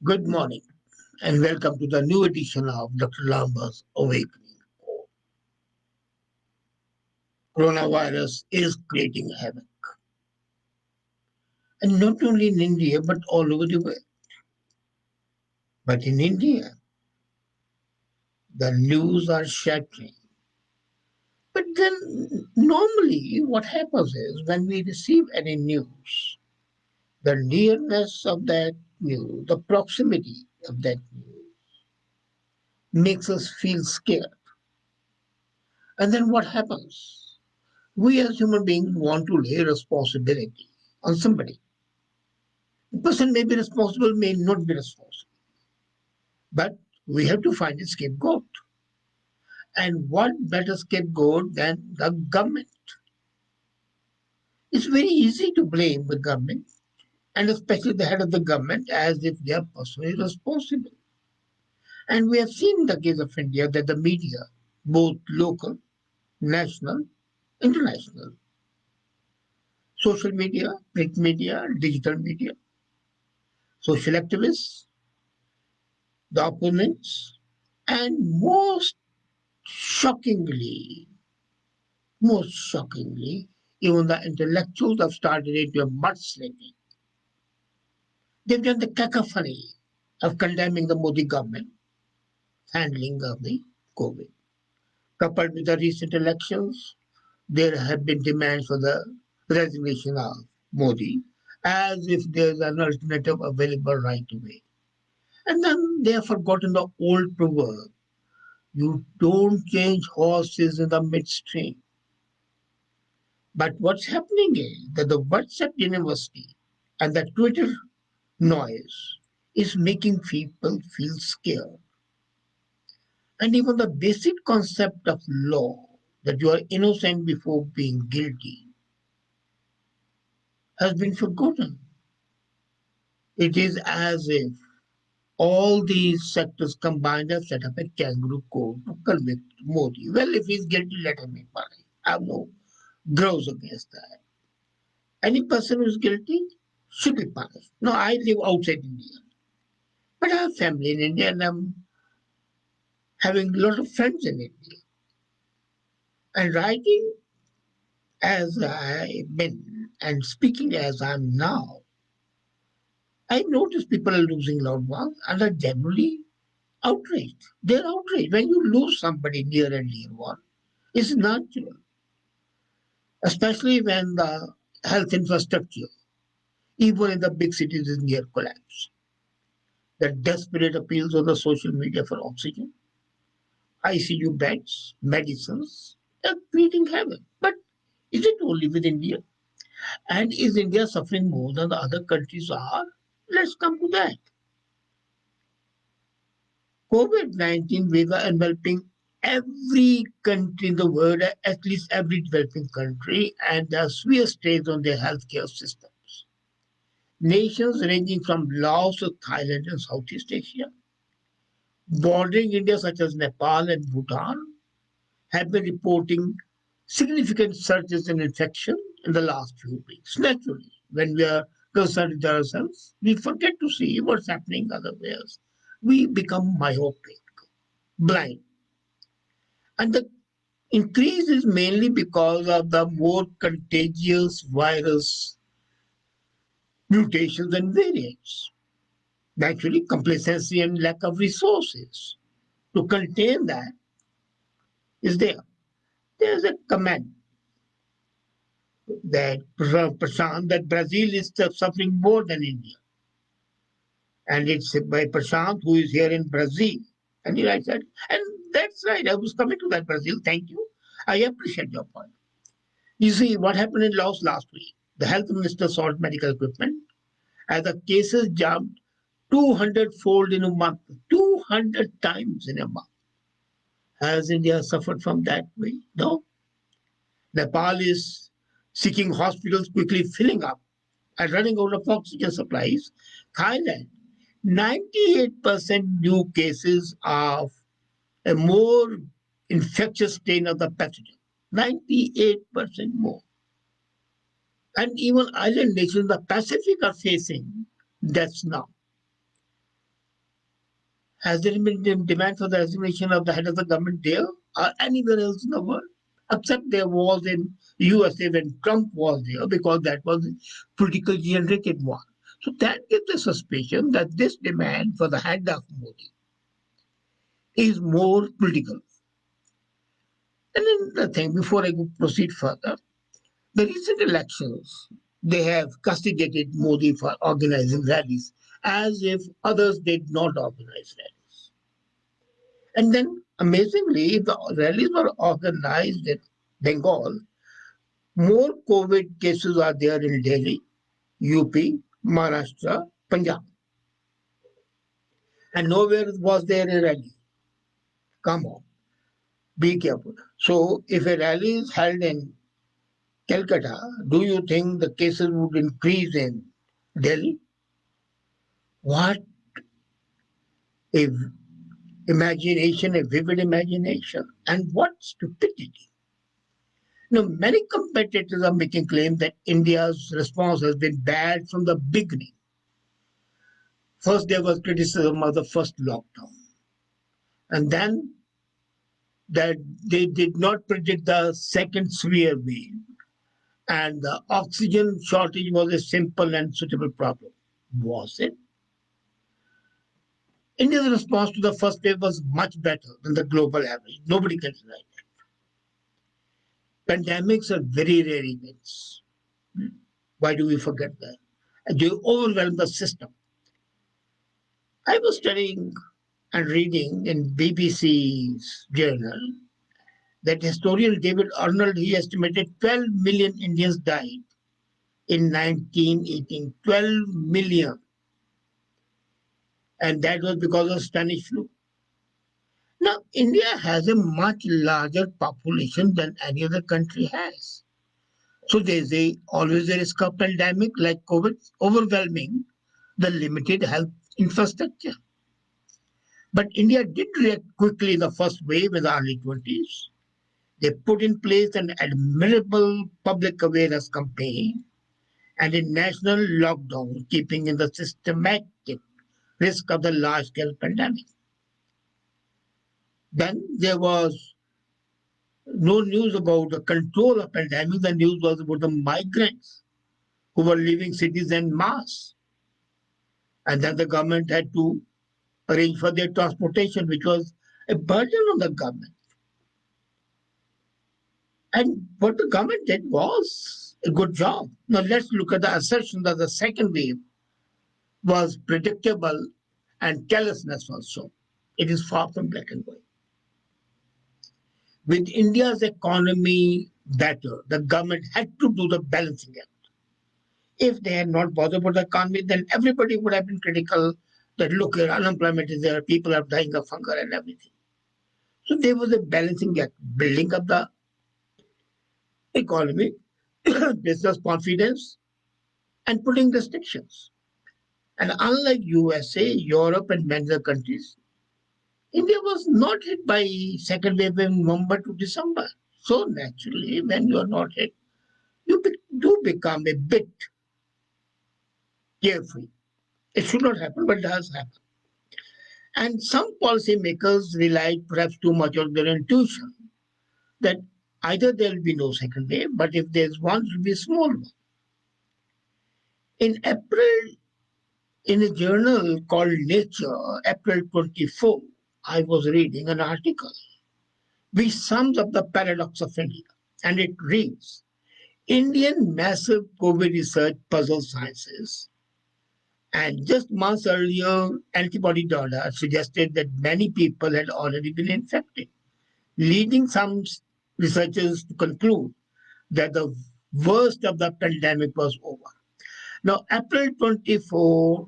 Good morning and welcome to the new edition of Dr. Lamba's Awakening. Coronavirus is creating havoc, and not only in India but all over the world. But in India, the news are shattering. But then, normally, what happens is when we receive any news, the nearness of that news, the proximity of that news, makes us feel scared. And then what happens? We as human beings want to lay responsibility on somebody. The person may be responsible, may not be responsible. But we have to find a scapegoat. And what better scapegoat than the government? It's very easy to blame the government, and especially the head of the government, as if they are personally responsible. And we have seen in the case of India that the media, both local, national, international, social media, print media, digital media, social activists, the opponents, and most shockingly, even the intellectuals have started into a mudslinging. They've done the cacophony of condemning the Modi government handling of the COVID. Coupled with the recent elections, there have been demands for the resignation of Modi, as if there's an alternative available right away. And then they have forgotten the old proverb: you don't change horses in the midstream. But what's happening is that the WhatsApp university and the Twitter noise is making people feel scared. And even the basic concept of law, that you are innocent before being guilty, has been forgotten. It is as if all these sectors combined have set up a kangaroo court to convict Modi. Well, if he's guilty, let him be punished. I have no grounds against that. Any person who is guilty should be punished. No, I live outside India, but I have family in India and I'm having a lot of friends in India. And writing as I've been and speaking as I'm now, I notice people are losing loved ones and are generally outraged. They're outraged. When you lose somebody near and dear one, it's natural, especially when the health infrastructure, even in the big cities, is near collapse. The desperate appeals on the social media for oxygen, ICU beds, medicines, are creating havoc. But is it only with India? And is India suffering more than the other countries are? Let's come to that. COVID 19 waves are enveloping every country in the world, at least every developing country, and there are severe strains on their healthcare systems. Nations ranging from Laos to Thailand and Southeast Asia, bordering India, such as Nepal and Bhutan, have been reporting significant surges in infection in the last few weeks. Naturally, when we are concerned with ourselves, we forget to see what's happening otherwhere. We become myopic, blind. And the increase is mainly because of the more contagious virus mutations and variants. Naturally, complacency and lack of resources to contain that is there. There's a comment that Prashant, that Brazil is suffering more than India. And it's by Prashant, who is here in Brazil. And he writes that. And that's right. I was coming to that, Brazil. Thank you. I appreciate your point. You see, what happened in Laos last week? The health minister sought medical equipment as the cases jumped 200-fold in a month, 200 times in a month. Has India suffered from that way? No. Nepal is seeking hospitals quickly filling up and running out of oxygen supplies. Thailand, 98% new cases of a more infectious strain of the pathogen. 98% more. And even island nations in the Pacific are facing deaths now. Has there been demand for the resignation of the head of the government there or anywhere else in the world? Except there was in USA when Trump was there because that was a political generated one. So that gives the suspicion that this demand for the hand of Modi is more political. And then the thing, before I proceed further, the recent elections, they have castigated Modi for organizing rallies as if others did not organize rallies. And then, amazingly, if the rallies were organized in Bengal, more COVID cases are there in Delhi, UP, Maharashtra, Punjab, and nowhere was there a rally. Come on, be careful. So, if a rally is held in Calcutta, do you think the cases would increase in Delhi? What a imagination, a vivid imagination, and what stupidity. Now, many competitors are making claims that India's response has been bad from the beginning. First, there was criticism of the first lockdown, and then that they did not predict the second severe wave, and the oxygen shortage was a simple and suitable problem. Was it? India's response to the first wave was much better than the global average. Nobody can deny that. Pandemics are very rare events. Why do we forget that? And they overwhelm the system. I was studying and reading in BBC's journal that historian David Arnold he estimated 12 million Indians died in 1918. 12 million, and that was because of Spanish flu. Now, India has a much larger population than any other country has. So there's always a risk of pandemic like COVID overwhelming the limited health infrastructure. But India did react quickly in the first wave in the early 20s. They put in place an admirable public awareness campaign and a national lockdown, keeping in the systematic risk of the large scale pandemic. Then there was no news about the control of pandemic. The news was about the migrants who were leaving cities en masse. And then the government had to arrange for their transportation, which was a burden on the government. And what the government did was a good job. Now let's look at the assertion that the second wave was predictable and carelessness was shown. It is far from black and white. With India's economy better, the government had to do the balancing act. If they had not bothered about the economy, then everybody would have been critical that look, here, unemployment is there, people are dying of hunger and everything. So there was a balancing act, building up the economy, business confidence, and putting restrictions. And unlike USA, Europe, and many other countries, India was not hit by second wave in November to December. So naturally, when you are not hit, you do become a bit carefree. It should not happen, but it does happen. And some policymakers relied perhaps too much on their intuition that either there will be no second wave, but if there's one, it will be a small one. In April, in a journal called Nature, April 24, I was reading an article which sums up the paradox of India. And it reads Indian massive COVID research puzzles sciences. And just months earlier, antibody data suggested that many people had already been infected, leading some researchers to conclude that the worst of the pandemic was over. Now, April 24,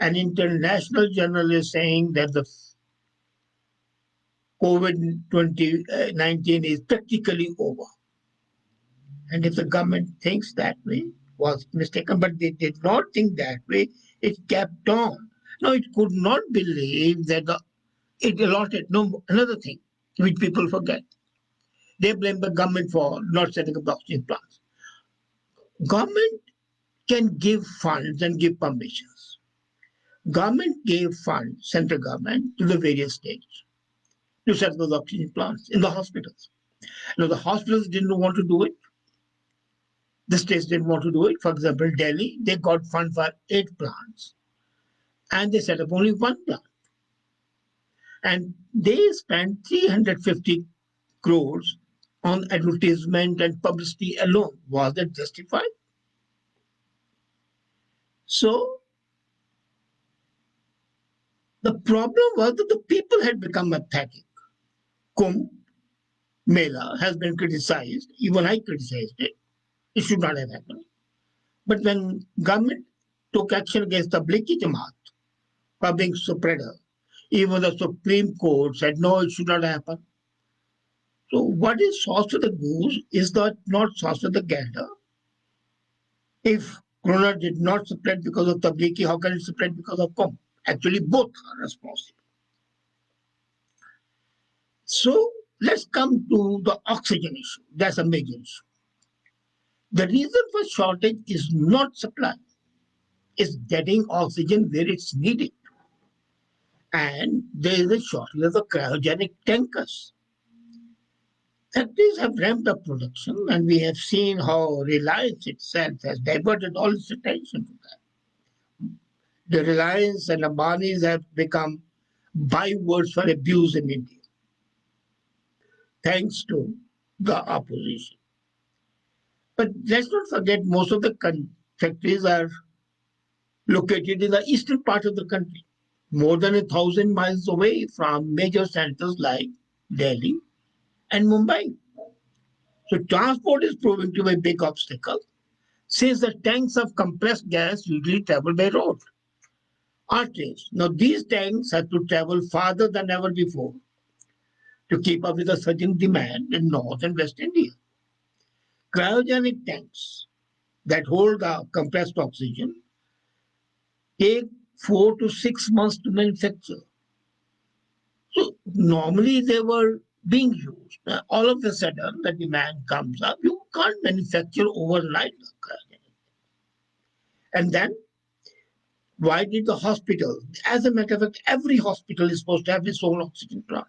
an international journal is saying that the COVID 19 is practically over. And if the government thinks that way, was mistaken, but they did not think that way. It kept on. Now, it could not believe that it allotted. No, another thing which people forget. They blame the government for not setting up oxygen plants. Government can give funds and give permissions. Government gave funds, central government, to the various states to set up those oxygen plants in the hospitals. Now, the hospitals didn't want to do it. The states didn't want to do it. For example, Delhi, they got fund for 8 plants and they set up only one plant. And they spent 350 crores on advertisement and publicity alone. Was that justified? So the problem was that the people had become apathetic. Kumbh Mela has been criticized. Even I criticized it. It should not have happened. But when government took action against the Tablighi Jamaat for being spreader, even the Supreme Court said no, it should not happen. So what is sauce to the goose is not sauce to the gander. If Corona did not spread because of Tablighi, how can it spread because of Kumbh? Actually, both are responsible. So let's come to the oxygen issue. That's a major issue. The reason for shortage is not supply, it's getting oxygen where it's needed. And there is a shortage of the cryogenic tankers. Factories have ramped up production, and we have seen how Reliance itself has diverted all its attention to that. The Reliance and Ambanis have become bywords for abuse in India, thanks to the opposition. But let's not forget most of the factories are located in the eastern part of the country, more than 1,000 miles away from major centers like Delhi and Mumbai. So transport is proving to be a big obstacle since the tanks of compressed gas usually travel by road or trains. Now these tanks have to travel farther than ever before to keep up with the surging demand in North and West India. Cryogenic tanks that hold the compressed oxygen take 4 to 6 months to manufacture. So normally they were being used. All of a sudden, the demand comes up. You can't manufacture overnight. And then, why did the hospital? As a matter of fact, every hospital is supposed to have its own oxygen plant.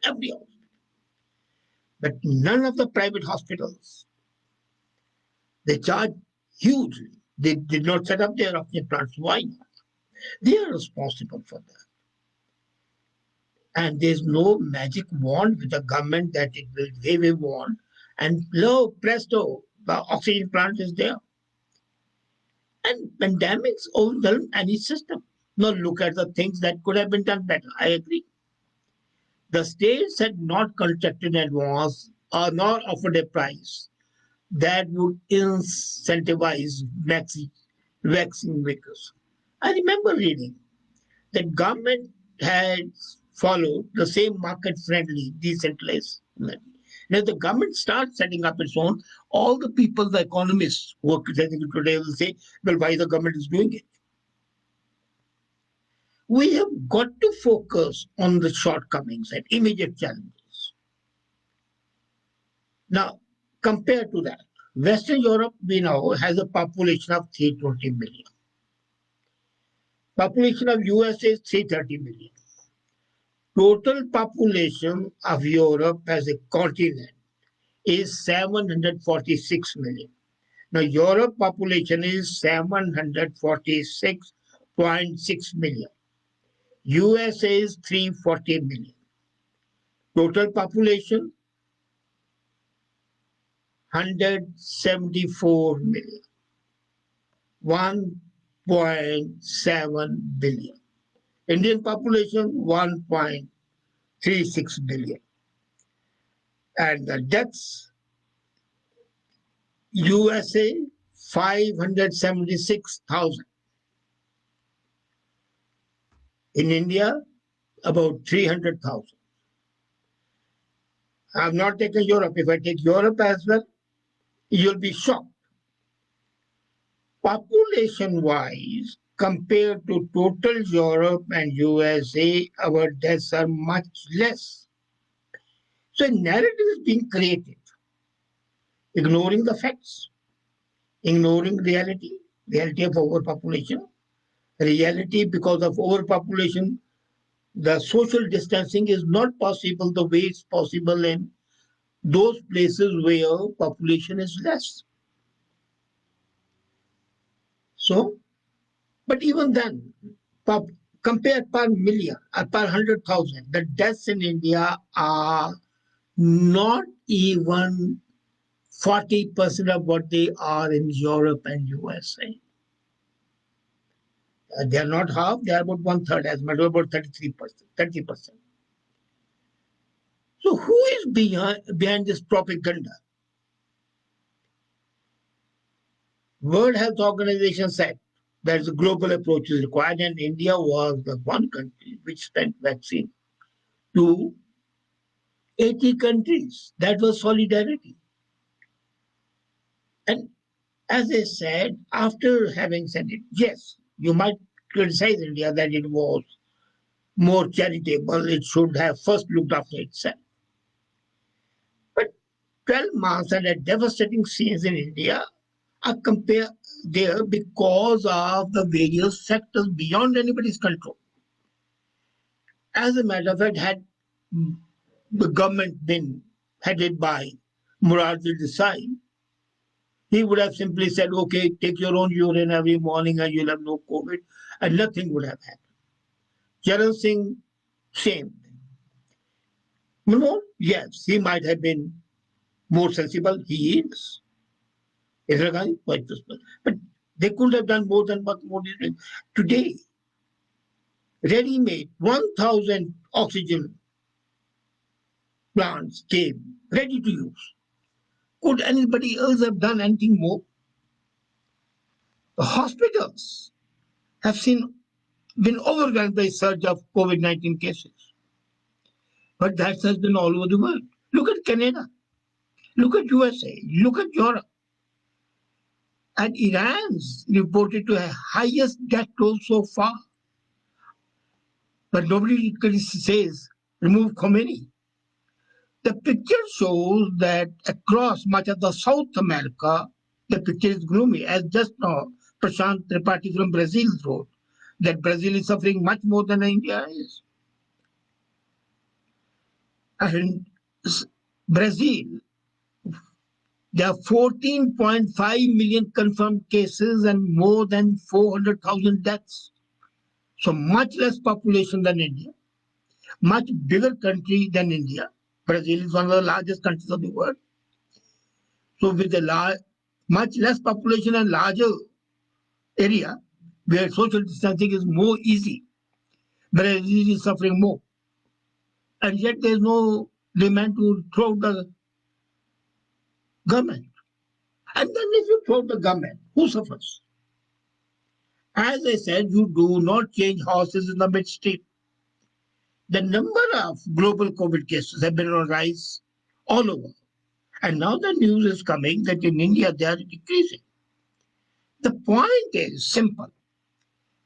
Every hospital. But none of the private hospitals, they charge hugely. They did not set up their oxygen plants. Why not? They are responsible for that. And there's no magic wand with the government that it will wave a wand and lo presto, the oxygen plant is there. And pandemics overwhelm any system. Now look at the things that could have been done better. I agree. The states had not contracted in advance or not offered a price that would incentivize vaccine makers. I remember reading that government had followed the same market-friendly, decentralized method. Now, if the government starts setting up its own, all the people, the economists who are criticizing it today will say, well, why the government is doing it? We have got to focus on the shortcomings and immediate challenges. Now, compared to that, Western Europe, we know, has a population of 320 million. Population of USA is 330 million. Total population of Europe as a continent is 746 million. Now, Europe population is 746.6 million. USA is 340 million. Total population 174 million. 1.7 billion. Indian population 1.36 billion. And the deaths, USA 576,000. In India, about 300,000. I have not taken Europe. If I take Europe as well, you'll be shocked. Population-wise, compared to total Europe and USA, our deaths are much less. So a narrative is being created, ignoring the facts, ignoring reality of overpopulation, reality, because of overpopulation, the social distancing is not possible the way it's possible in those places where population is less. So, but even then, pop, compared per million or per 100,000, the deaths in India are not even 40% of what they are in Europe and USA. They are not half, they are about one third, as much about 33%, 30%. So who is behind this propaganda? World Health Organization said that a global approach is required, and India was the one country which sent vaccine to 80 countries. That was solidarity. And as I said, after having said it, yes, you might criticize India that it was more charitable, it should have first looked after itself. But 12 months and a devastating scenes in India are compared there because of the various sectors beyond anybody's control. As a matter of fact, had the government been headed by Morarji Desai, he would have simply said, okay, take your own urine every morning and you'll have no COVID, and nothing would have happened. Charan Singh, same. No, yes, he might have been more sensible. He is. Indira Gandhi, quite possible. But they could have done more than what Modi is doing. Today, ready-made 1,000 oxygen plants came, ready to use. Could anybody else have done anything more? The hospitals have been overwhelmed by surge of COVID-19 cases. But that has been all over the world. Look at Canada. Look at USA. Look at Europe. And Iran's reported to have highest death toll so far. But nobody says remove Khomeini. The picture shows that across much of the South America, the picture is gloomy. As just now, Prashant Tripathi from Brazil wrote that Brazil is suffering much more than India is. And Brazil, there are 14.5 million confirmed cases and more than 400,000 deaths. So much less population than India, much bigger country than India. Brazil is one of the largest countries of the world. So with a much less population and larger area where social distancing is more easy, Brazil is suffering more. And yet there is no demand to throw the government. And then if you throw the government, who suffers? As I said, you do not change horses in the midstream. The number of global COVID cases have been on rise all over. And now the news is coming that in India they are decreasing. The point is simple.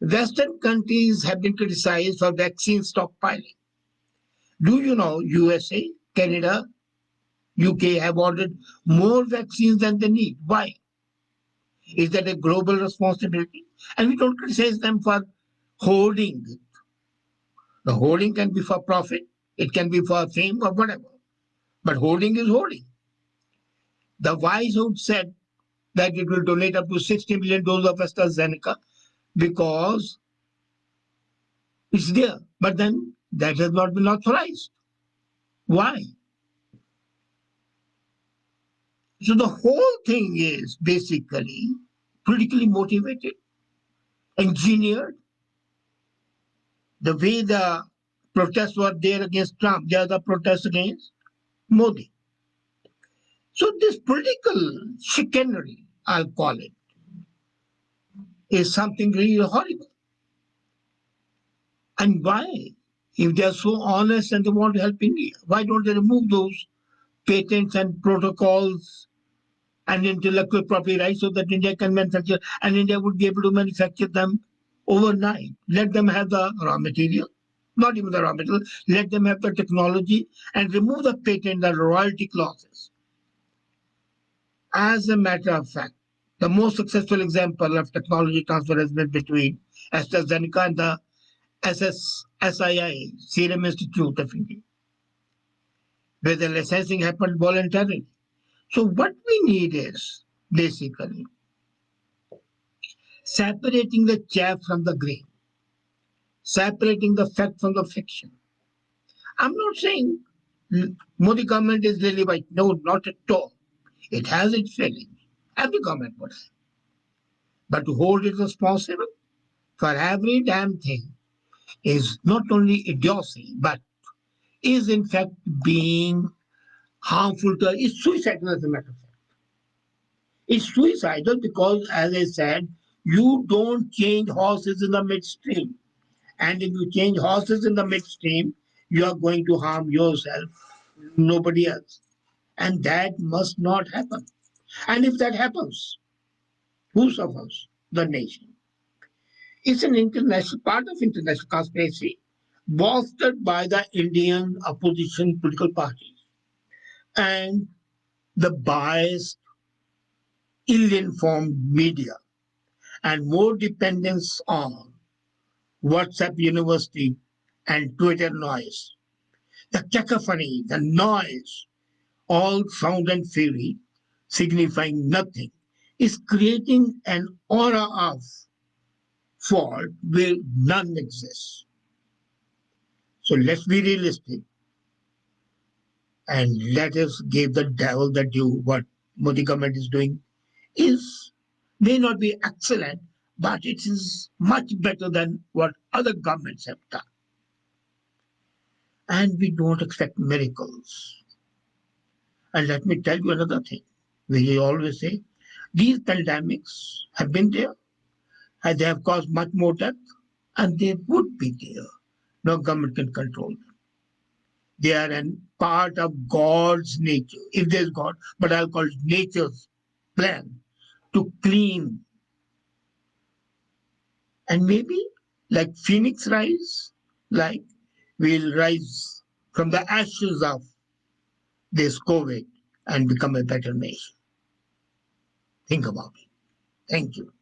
Western countries have been criticized for vaccine stockpiling. Do you know USA, Canada, UK have ordered more vaccines than they need? Why? Is that a global responsibility? And we don't criticize them for hoarding. The hoarding can be for profit, it can be for fame or whatever. But hoarding is hoarding. The Wise House said that it will donate up to 60 million doses of AstraZeneca because it's there. But then that has not been authorized. Why? So the whole thing is basically politically motivated, engineered. The way the protests were there against Trump, they are the protests against Modi. So this political chicanery, I'll call it, is something really horrible. And why? If they are so honest and they want to help India, why don't they remove those patents and protocols and intellectual property rights so that India can manufacture and India would be able to manufacture them overnight? Let them have the raw material, not even the raw material, let them have the technology and remove the patent and royalty clauses. As a matter of fact, the most successful example of technology transfer has been between AstraZeneca and the SSII, Serum Institute of India, where the licensing happened voluntarily. So what we need is basically separating the chaff from the grain, separating the fact from the fiction. I'm not saying Modi government is lily white. No, not at all. It has its failings. Every government would have. But to hold it responsible for every damn thing is not only idiocy, but is in fact being harmful to us. It's suicidal as a matter of fact. It's suicidal because, as I said, you don't change horses in the midstream. And if you change horses in the midstream, you are going to harm yourself, nobody else. And that must not happen. And if that happens, who suffers? The nation. It's an international part of international conspiracy bolstered by the Indian opposition political parties and the biased, ill-informed media and more dependence on WhatsApp University and Twitter noise. The cacophony, the noise, all sound and fury, signifying nothing, is creating an aura of fault where none exists. So let's be realistic and let us give the devil the due. What Modi government is doing is may not be excellent, but it is much better than what other governments have done. And we don't expect miracles. And let me tell you another thing. We always say these pandemics have been there and they have caused much more death, and they would be there. No government can control them. They are a part of God's nature, if there's God, but I'll call it nature's plan to clean. And maybe like Phoenix rise, like we'll rise from the ashes of this COVID and become a better nation. Think about it. Thank you.